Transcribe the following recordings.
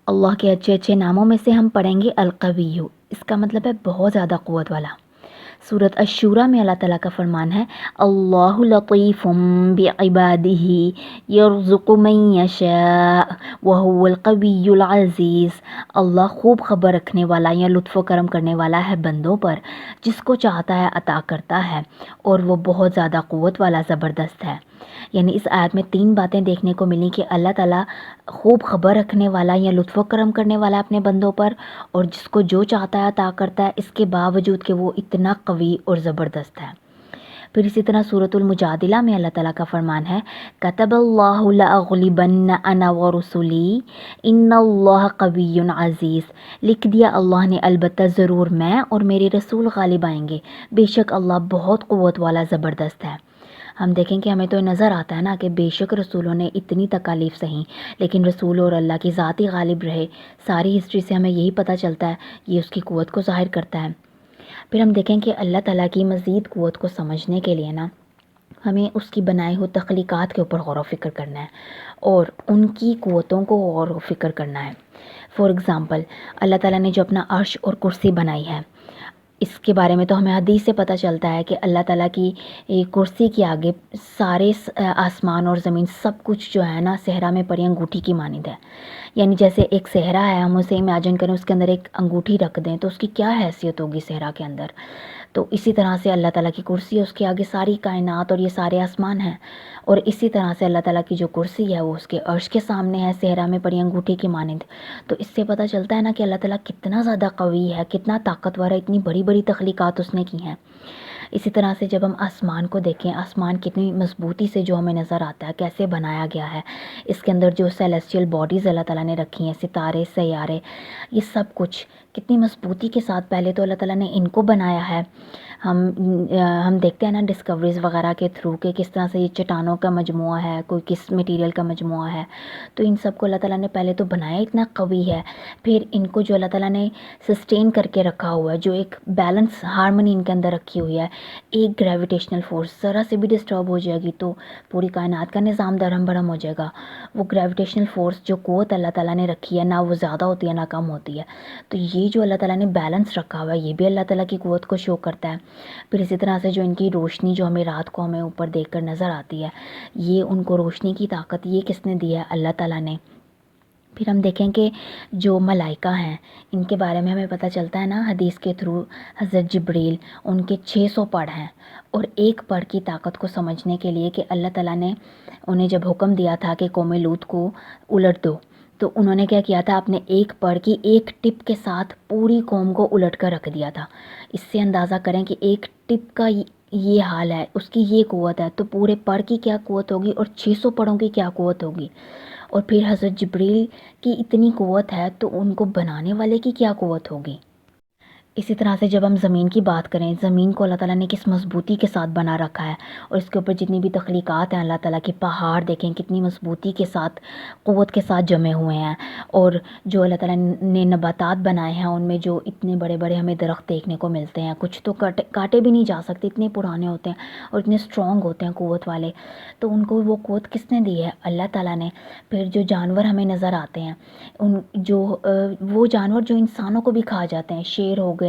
اللہ کے اچھے اچھے ناموں میں سے ہم پڑھیں گے القوی، اس کا مطلب ہے بہت زیادہ قوت والا۔ سورۃ الشورى میں اللہ تعالیٰ کا فرمان ہے اللہ لطیف بعبادہ یرزق من یشاء وہو القوی العزیز۔ اللہ خوب خبر رکھنے والا یا لطف و کرم کرنے والا ہے بندوں پر، جس کو چاہتا ہے عطا کرتا ہے، اور وہ بہت زیادہ قوت والا زبردست ہے۔ یعنی اس آیت میں 3 باتیں دیکھنے کو ملی کہ اللہ تعالیٰ خوب خبر رکھنے والا یا لطف و کرم کرنے والا اپنے بندوں پر، اور جس کو جو چاہتا ہے عطا کرتا ہے، اس کے باوجود کہ وہ اتنا قوی اور زبردست ہے۔ پھر اسی طرح سورۃ المجادلہ میں اللہ تعالیٰ کا فرمان ہے کتب اللہ لاغلبن انا ورسلی ان اللہ قوی عزیز۔ لکھ دیا اللہ نے البتہ ضرور میں اور میرے رسول غالب آئیں گے، بے شک اللہ بہت قوت والا زبردست ہے۔ ہم دیکھیں کہ ہمیں تو نظر آتا ہے نا کہ بے شک رسولوں نے اتنی تکالیف سہیں، لیکن رسول اور اللہ کی ذات ہی غالب رہے۔ ساری ہسٹری سے ہمیں یہی پتہ چلتا ہے، یہ اس کی قوت کو ظاہر کرتا ہے۔ پھر ہم دیکھیں کہ اللہ تعالیٰ کی مزید قوت کو سمجھنے کے لیے نا ہمیں اس کی بنائی ہوئی تخلیقات کے اوپر غور و فکر کرنا ہے اور ان کی قوتوں کو غور و فکر کرنا ہے۔ فار ایگزامپل، اللہ تعالیٰ نے جو اپنا عرش اور کرسی بنائی ہے، اس کے بارے میں تو ہمیں حدیث سے پتہ چلتا ہے کہ اللہ تعالیٰ کی کرسی کے آگے سارے آسمان اور زمین سب کچھ جو ہے نا صحرا میں پڑی انگوٹھی کی مانند ہے۔ یعنی جیسے ایک صحرا ہے، ہم اسے امیجن کریں اس کے اندر ایک انگوٹھی رکھ دیں تو اس کی کیا حیثیت ہوگی صحرا کے اندر۔ تو اسی طرح سے اللہ تعالیٰ کی کرسی ہے، اس کے آگے ساری کائنات اور یہ سارے آسمان ہیں، اور اسی طرح سے اللہ تعالیٰ کی جو کرسی ہے وہ اس کے عرش کے سامنے ہے، صحرا میں پڑی انگوٹھی کی مانند۔ تو اس سے پتہ چلتا ہے نا کہ اللہ تعالیٰ کتنا زیادہ قوی ہے، کتنا طاقتور ہے، اتنی بڑی بڑی تخلیقات اس نے کی ہیں۔ اسی طرح سے جب ہم آسمان کو دیکھیں، آسمان کتنی مضبوطی سے جو ہمیں نظر آتا ہے، کیسے بنایا گیا ہے، اس کے اندر جو سیلیسٹیل باڈیز اللہ تعالیٰ نے رکھی ہیں، ستارے، سیارے، یہ سب کچھ کتنی مضبوطی کے ساتھ پہلے تو اللہ تعالیٰ نے ان کو بنایا ہے۔ ہم دیکھتے ہیں نا ڈسکوریز وغیرہ کے تھرو کہ کس طرح سے یہ چٹانوں کا مجموعہ ہے، کوئی کس میٹیریل کا مجموعہ ہے، تو ان سب کو اللہ تعالیٰ نے پہلے تو بنایا اتنا قوی ہے، پھر ان کو جو اللہ تعالیٰ نے سسٹین کر کے رکھا ہوا ہے، جو ایک بیلنس ہارمنی ان کے اندر رکھی ہوئی ہے۔ ایک گریویٹیشنل فورس ذرا سے بھی ڈسٹرب ہو جائے گی تو پوری کائنات کا نظام درہم برہم ہو جائے گا۔ وہ گریویٹیشنل فورس جو قوت اللہ تعالیٰ نے رکھی ہے، نہ وہ زیادہ ہوتی ہے نہ کم ہوتی ہے، تو یہ جو اللہ تعالیٰ نے بیلنس رکھا ہوا ہے، یہ بھی اللہ تعالیٰ کی قوت کو شو کرتا ہے۔ پھر اسی طرح سے جو ان کی روشنی جو ہمیں رات کو ہمیں اوپر دیکھ کر نظر آتی ہے، یہ ان کو روشنی کی طاقت یہ کس نے دی ہے؟ اللہ تعالیٰ نے۔ پھر ہم دیکھیں کہ جو ملائکہ ہیں، ان کے بارے میں ہمیں پتہ چلتا ہے نا حدیث کے تھرو، حضرت جبریل، ان کے 600 پڑ ہیں، اور ایک پڑ کی طاقت کو سمجھنے کے لیے کہ اللہ تعالیٰ نے انہیں جب حکم دیا تھا کہ قوم لوط کو الٹ دو، تو انہوں نے کیا کیا تھا؟ اپنے ایک پڑ کی ایک ٹپ کے ساتھ پوری قوم کو الٹ کر رکھ دیا تھا۔ اس سے اندازہ کریں کہ ایک ٹپ کا یہ حال ہے، اس کی یہ قوت ہے، تو پورے پڑ کی کیا قوت ہوگی اور 600 پڑوں کی کیا قوت ہوگی۔ اور پھر حضرت جبریل کی اتنی قوت ہے تو ان کو بنانے والے کی کیا قوت ہوگی۔ اسی طرح سے جب ہم زمین کی بات کریں، زمین کو اللہ تعالیٰ نے کس مضبوطی کے ساتھ بنا رکھا ہے، اور اس کے اوپر جتنی بھی تخلیقات ہیں اللہ تعالیٰ کے، پہاڑ دیکھیں کتنی مضبوطی کے ساتھ، قوت کے ساتھ جمے ہوئے ہیں، اور جو اللہ تعالیٰ نے نباتات بنائے ہیں ان میں جو اتنے بڑے بڑے ہمیں درخت دیکھنے کو ملتے ہیں، کچھ تو کاٹے بھی نہیں جا سکتے، اتنے پرانے ہوتے ہیں اور اتنے اسٹرانگ ہوتے ہیں قوت والے، تو ان کو وہ قوت کس نے دی ہے؟ اللہ تعالیٰ نے۔ پھر جو جانور ہمیں نظر آتے ہیں، وہ جانور جو انسانوں کو بھی کھا جاتے ہیں، شیر ہو گیا،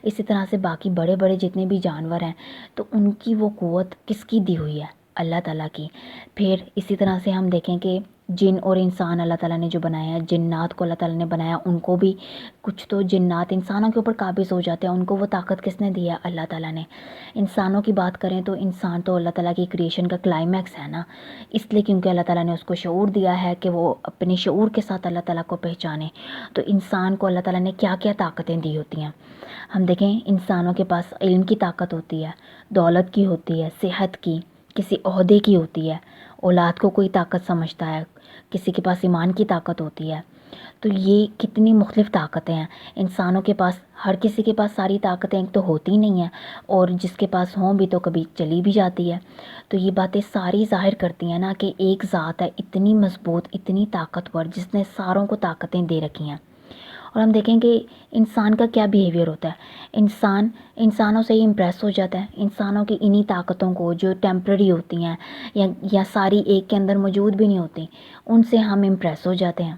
اسی طرح سے باقی بڑے بڑے جتنے بھی جانور ہیں، تو ان کی وہ قوت کس کی دی ہوئی ہے؟ اللہ تعالیٰ کی۔ پھر اسی طرح سے ہم دیکھیں کہ جن اور انسان اللہ تعالیٰ نے جو بنایا ہے، جنات کو اللہ تعالیٰ نے بنایا، ان کو بھی کچھ تو جنات انسانوں کے اوپر قابض ہو جاتے ہیں، ان کو وہ طاقت کس نے دی ہے؟ اللہ تعالیٰ نے۔ انسانوں کی بات کریں تو انسان تو اللہ تعالیٰ کی کریشن کا کلائمیکس ہے نا، اس لیے کیونکہ اللہ تعالیٰ نے اس کو شعور دیا ہے کہ وہ اپنے شعور کے ساتھ اللہ تعالیٰ کو پہچانے۔ تو انسان کو اللہ تعالیٰ نے کیا کیا طاقتیں دی ہوتی ہیں؟ ہم دیکھیں انسانوں کے پاس علم کی طاقت ہوتی ہے، دولت کی ہوتی ہے، صحت کی، کسی عہدے کی ہوتی ہے، اولاد کو کوئی طاقت سمجھتا ہے، کسی کے پاس ایمان کی طاقت ہوتی ہے۔ تو یہ کتنی مختلف طاقتیں ہیں انسانوں کے پاس۔ ہر کسی کے پاس ساری طاقتیں تو ہوتی نہیں ہیں، اور جس کے پاس ہوں بھی تو کبھی چلی بھی جاتی ہے۔ تو یہ باتیں ساری ظاہر کرتی ہیں نا کہ ایک ذات ہے اتنی مضبوط، اتنی طاقتور، جس نے ساروں کو طاقتیں دے رکھی ہیں۔ اور ہم دیکھیں کہ انسان کا کیا بیہیویئر ہوتا ہے، انسانوں سے ہی امپریس ہو جاتا ہے، انسانوں کی انہی طاقتوں کو جو ٹیمپرری ہوتی ہیں یا ساری ایک کے اندر موجود بھی نہیں ہوتی، ان سے ہم امپریس ہو جاتے ہیں۔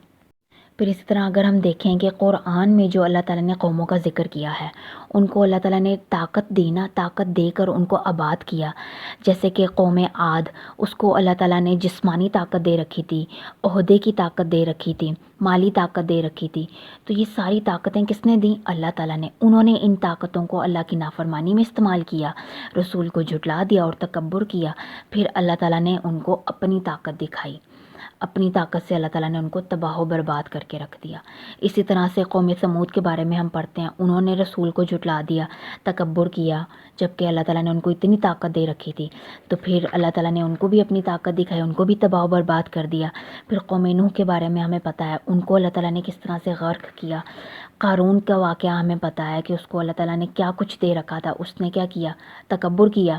پھر اسی طرح اگر ہم دیکھیں کہ قرآن میں جو اللہ تعالیٰ نے قوموں کا ذکر کیا ہے، ان کو اللہ تعالیٰ نے طاقت دی نا، طاقت دے کر ان کو آباد کیا. جیسے کہ قوم عاد، اس کو اللہ تعالیٰ نے جسمانی طاقت دے رکھی تھی، عہدے کی طاقت دے رکھی تھی، مالی طاقت دے رکھی تھی. تو یہ ساری طاقتیں کس نے دیں؟ اللہ تعالیٰ نے. انہوں نے ان طاقتوں کو اللہ کی نافرمانی میں استعمال کیا، رسول کو جھٹلا دیا اور تکبر کیا. پھر اللہ تعالیٰ نے ان کو اپنی طاقت دکھائی، اپنی طاقت سے اللہ تعالیٰ نے ان کو تباہ و برباد کر کے رکھ دیا. اسی طرح سے قوم سمود کے بارے میں ہم پڑھتے ہیں، انہوں نے رسول کو جھٹلا دیا، تکبر کیا، جبکہ اللہ تعالیٰ نے ان کو اتنی طاقت دے رکھی تھی. تو پھر اللہ تعالیٰ نے ان کو بھی اپنی طاقت دکھائی، ان کو بھی تباہ و برباد کر دیا. پھر قوم نوح کے بارے میں ہمیں پتہ ہے، ان کو اللہ تعالیٰ نے کس طرح سے غرق کیا. قارون کا واقعہ ہمیں پتہ ہے کہ اس کو اللہ تعالیٰ نے کیا کچھ دے رکھا تھا، اس نے کیا کیا؟ تکبر کیا،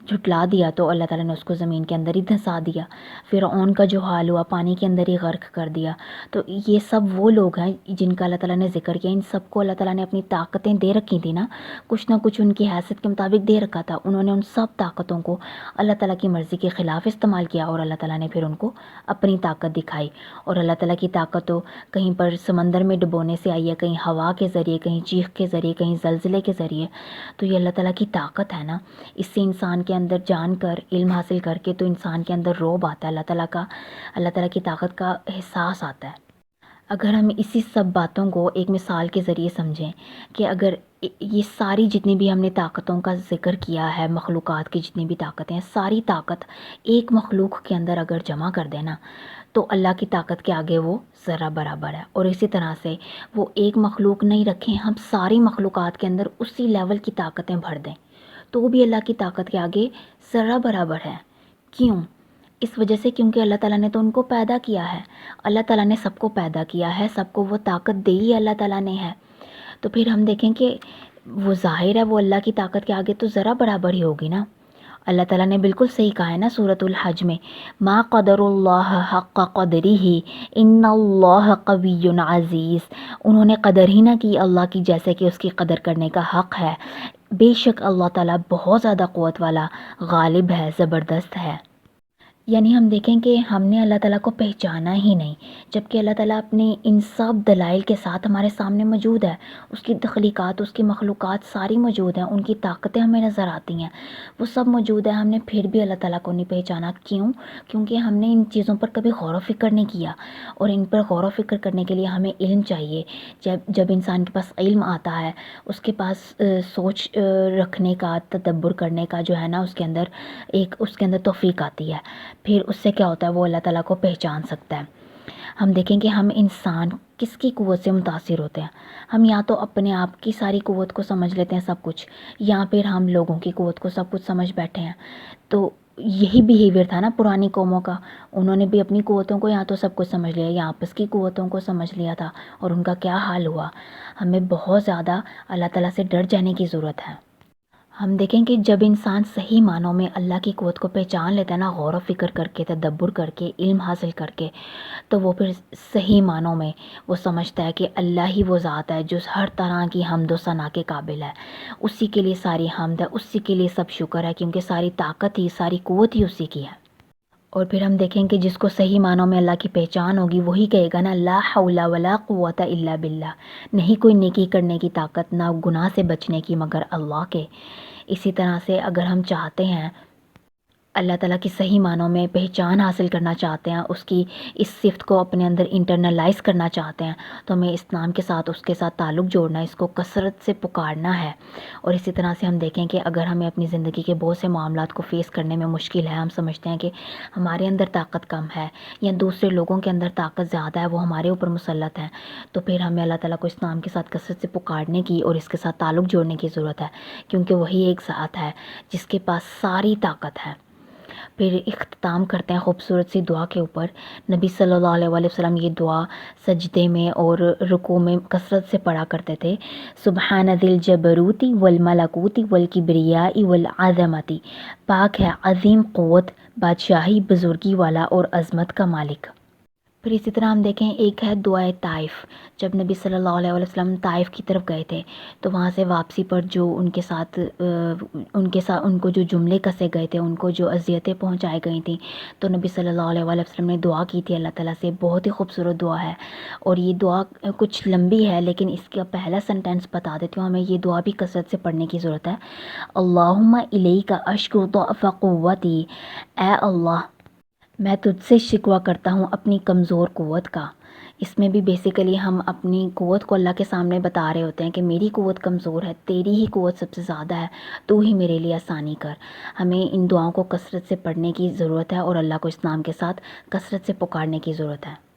جھٹلا دیا، تو اللہ تعالیٰ نے اس کو زمین کے اندر ہی دھنسا دیا. فرعون کا جو حال ہوا، پانی کے اندر ہی غرق کر دیا. تو یہ سب وہ لوگ ہیں جن کا اللہ تعالیٰ نے ذکر کیا. ان سب کو اللہ تعالیٰ نے اپنی طاقتیں دے رکھی تھی نا، کچھ نہ کچھ ان کی حیثیت کے مطابق دے رکھا تھا. انہوں نے ان سب طاقتوں کو اللہ تعالیٰ کی مرضی کے خلاف استعمال کیا، اور اللہ تعالیٰ نے پھر ان کو اپنی طاقت دکھائی. اور اللہ تعالیٰ کی طاقت تو کہیں پر سمندر میں ڈبونے سے آئی ہے، کہیں ہوا کے ذریعے، کہیں چیخ کے ذریعے، کہیں زلزلے کے ذریعے. تو یہ اللہ تعالیٰ کی طاقت ہے نا، اس سے انسان کے اندر جان کر، علم حاصل کر کے تو انسان کے اندر رعب آتا ہے، اللہ تعالیٰ کی طاقت کا احساس آتا ہے. اگر ہم اسی سب باتوں کو ایک مثال کے ذریعے سمجھیں کہ اگر یہ ساری جتنی بھی ہم نے طاقتوں کا ذکر کیا ہے، مخلوقات کی جتنی بھی طاقتیں ہیں، ساری طاقت ایک مخلوق کے اندر اگر جمع کر دینا تو اللہ کی طاقت کے آگے وہ ذرہ برابر ہے. اور اسی طرح سے وہ ایک مخلوق نہیں رکھیں، ہم ساری مخلوقات کے اندر اسی لیول کی طاقتیں بھر دیں تو وہ بھی اللہ کی طاقت کے آگے ذرہ برابر ہے. کیوں؟ اس وجہ سے کیونکہ اللہ تعالیٰ نے تو ان کو پیدا کیا ہے، اللہ تعالیٰ نے سب کو پیدا کیا ہے، سب کو وہ طاقت دی ہی اللہ تعالیٰ نے ہے. تو پھر ہم دیکھیں کہ وہ ظاہر ہے وہ اللہ کی طاقت کے آگے تو ذرہ برابر ہی ہوگی نا. اللہ تعالیٰ نے بالکل صحیح کہا ہے نا سورۃ الحج میں، ما قدر اللہ حق قدرہ ان اللہ قوی عزیز. انہوں نے قدر ہی نہ کی اللہ کی جیسے کہ اس کی قدر کرنے کا حق ہے. بے شک اللہ تعالیٰ بہت زیادہ قوت والا، غالب ہے، زبردست ہے. یعنی ہم دیکھیں کہ ہم نے اللہ تعالیٰ کو پہچانا ہی نہیں، جبکہ اللہ تعالیٰ اپنے ان سب دلائل کے ساتھ ہمارے سامنے موجود ہے. اس کی تخلیقات، اس کی مخلوقات ساری موجود ہیں، ان کی طاقتیں ہمیں نظر آتی ہیں، وہ سب موجود ہے. ہم نے پھر بھی اللہ تعالیٰ کو نہیں پہچانا. کیوں؟ کیونکہ ہم نے ان چیزوں پر کبھی غور و فکر نہیں کیا، اور ان پر غور و فکر کرنے کے لیے ہمیں علم چاہیے. جب انسان کے پاس علم آتا ہے، اس کے پاس سوچ رکھنے کا، تدبر کرنے کا جو ہے نا، اس کے اندر توفیق آتی ہے. پھر اس سے کیا ہوتا ہے، وہ اللہ تعالیٰ کو پہچان سکتا ہے. ہم دیکھیں کہ ہم انسان کس کی قوت سے متاثر ہوتے ہیں. ہم یا تو اپنے آپ کی ساری قوت کو سمجھ لیتے ہیں سب کچھ، یا پھر ہم لوگوں کی قوت کو سب کچھ سمجھ بیٹھے ہیں. تو یہی بیہیویئر تھا نا پرانی قوموں کا. انہوں نے بھی اپنی قوتوں کو یا تو سب کچھ سمجھ لیا، یا آپس کی قوتوں کو سمجھ لیا تھا، اور ان کا کیا حال ہوا. ہمیں بہت زیادہ اللہ تعالیٰ سے ڈر جانے کی ضرورت ہے. ہم دیکھیں کہ جب انسان صحیح معنوں میں اللہ کی قوت کو پہچان لیتا ہے نا، غور و فکر کر کے، تدبر کر کے، علم حاصل کر کے، تو وہ پھر صحیح معنوں میں وہ سمجھتا ہے کہ اللہ ہی وہ ذات ہے جو ہر طرح کی حمد و ثنا کے قابل ہے. اسی کے لیے ساری حمد ہے، اسی کے لیے سب شکر ہے، کیونکہ ساری طاقت ہی، ساری قوت ہی اسی کی ہے. اور پھر ہم دیکھیں کہ جس کو صحیح معنوں میں اللہ کی پہچان ہوگی وہی کہے گا نا، لا حول ولا قوت الا باللہ. نہیں کوئی نیکی کرنے کی طاقت، نہ گناہ سے بچنے کی مگر اللہ کے. اسی طرح سے اگر ہم چاہتے ہیں اللہ تعالیٰ کی صحیح معنوں میں پہچان حاصل کرنا چاہتے ہیں، اس کی اس صفت کو اپنے اندر انٹرنلائز کرنا چاہتے ہیں، تو ہمیں اس نام کے ساتھ اس کے ساتھ تعلق جوڑنا ہے، اس کو کثرت سے پکارنا ہے. اور اسی طرح سے ہم دیکھیں کہ اگر ہمیں اپنی زندگی کے بہت سے معاملات کو فیس کرنے میں مشکل ہے، ہم سمجھتے ہیں کہ ہمارے اندر طاقت کم ہے یا دوسرے لوگوں کے اندر طاقت زیادہ ہے، وہ ہمارے اوپر مسلط ہیں، تو پھر ہمیں اللہ تعالیٰ کو اس نام کے ساتھ کثرت سے پکارنے کی اور اس کے ساتھ تعلق جوڑنے کی ضرورت ہے، کیونکہ وہی ایک ذات ہے جس کے پاس ساری طاقت ہے. پھر اختتام کرتے ہیں خوبصورت سی دعا کے اوپر. نبی صلی اللہ علیہ وآلہ وسلم یہ دعا سجدے میں اور رکوع میں کثرت سے پڑھا کرتے تھے. سبحان ذی الجبروتی والملکوتی والکبریائی والعظمتی. پاک ہے عظیم قوت، بادشاہی، بزرگی والا اور عظمت کا مالک. پھر اسی طرح ہم دیکھیں ایک ہے دعائے طائف. جب نبی صلی اللہ علیہ وسلم طائف کی طرف گئے تھے تو وہاں سے واپسی پر جو ان کو جو جملے کسے گئے تھے، ان کو جو اذیتیں پہنچائی گئی تھیں، تو نبی صلی اللہ علیہ وسلم نے دعا کی تھی اللہ تعالیٰ سے. بہت ہی خوبصورت دعا ہے، اور یہ دعا کچھ لمبی ہے لیکن اس کا پہلا سنٹینس بتا دیتی ہوں. ہمیں یہ دعا بھی کثرت سے پڑھنے کی ضرورت ہے. اللہم الیک اشکو ضعف قوتی، اے اللہ میں تجھ سے شکوہ کرتا ہوں اپنی کمزور قوت کا. اس میں بھی بیسیکلی ہم اپنی قوت کو اللہ کے سامنے بتا رہے ہوتے ہیں کہ میری قوت کمزور ہے، تیری ہی قوت سب سے زیادہ ہے، تو ہی میرے لیے آسانی کر. ہمیں ان دعاؤں کو کثرت سے پڑھنے کی ضرورت ہے اور اللہ کو اس نام کے ساتھ کثرت سے پکارنے کی ضرورت ہے.